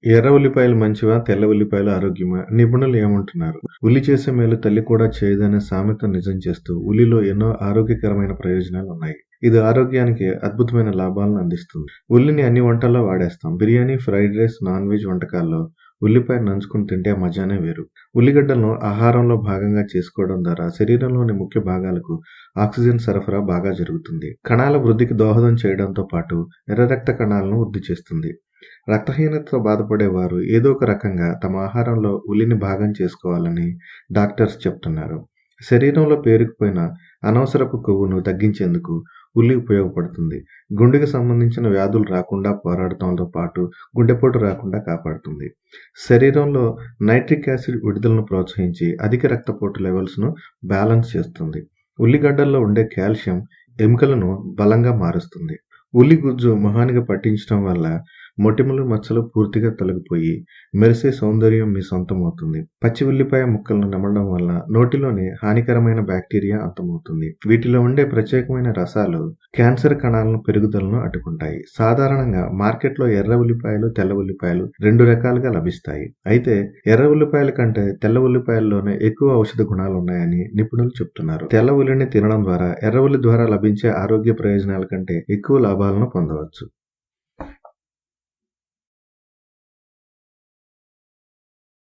ఎర్ర ఉల్లిపాయలు మంచివా? తెల్ల ఉల్లిపాయలు ఆరోగ్యమా? నిపుణులు ఏమంటున్నారు? ఉల్లి చేసే మేలు తల్లి కూడా చేయదనే సామెత నిజం చేస్తూ ఉల్లిలో ఎన్నో ఆరోగ్యకరమైన ప్రయోజనాలున్నాయి. ఇది ఆరోగ్యానికి అద్భుతమైన లాభాలను అందిస్తుంది. ఉల్లిని అన్ని వంటల్లో వాడేస్తాం. Biryani, fried rice, non veg వంటకాల్లో ఉల్లిపాయ నంచుకుని తింటే ఆ మజానే వేరు. ఉల్లిగడ్డలను ఆహారంలో భాగంగా చేసుకోవడం ద్వారా శరీరంలోని ముఖ్య భాగాలకు ఆక్సిజన్ సరఫరా బాగా జరుగుతుంది. కణాల వృద్ధికి దోహదం చేయడంతో పాటు ఎర్ర రక్త కణాలను వృద్ధి చేస్తుంది. రక్తహీనతతో బాధపడేవారు ఏదో ఒక రకంగా తమ ఆహారంలో ఉల్లిని భాగం చేసుకోవాలని డాక్టర్స్ చెప్తున్నారు. శరీరంలో పేరుకుపోయిన అనవసరపు కొవ్వును తగ్గించేందుకు ఉల్లి ఉపయోగపడుతుంది. గుండెకు సంబంధించిన వ్యాధులు రాకుండా పోరాడటంతో పాటు గుండెపోటు రాకుండా కాపాడుతుంది. శరీరంలో నైట్రిక్ యాసిడ్ విడుదలను ప్రోత్సహించి అధిక రక్తపోటు లెవెల్స్ను బ్యాలెన్స్ చేస్తుంది. ఉల్లిగడ్డల్లో ఉండే కాల్షియం ఎముకలను బలంగా మారుస్తుంది. ఉల్లి గుజ్జు మొహానికి పట్టించడం వల్ల మొటిమలు, మచ్చలు పూర్తిగా తొలగిపోయి మెరిసే సౌందర్యం మీ సొంతమవుతుంది. పచ్చి ఉల్లిపాయ ముక్కలను నమలడం వల్ల నోటిలోని హానికరమైన బ్యాక్టీరియా అంతమవుతుంది. వీటిలో ఉండే ప్రత్యేకమైన రసాలు క్యాన్సర్ కణాలను పెరుగుదలను అడ్డుకుంటాయి. సాధారణంగా మార్కెట్లో ఎర్ర ఉల్లిపాయలు, తెల్ల ఉల్లిపాయలు 2 రకాలుగా లభిస్తాయి. అయితే ఎర్ర ఉల్లిపాయల కంటే తెల్ల ఉల్లిపాయల్లోనే ఎక్కువ ఔషధ గుణాలు ఉన్నాయని నిపుణులు చెప్తున్నారు. తెల్ల ఉల్లిని తినడం ద్వారా ఎర్ర ఉల్లి ద్వారా లభించే ఆరోగ్య ప్రయోజనాల కంటే ఎక్కువ లాభాలను పొందవచ్చు.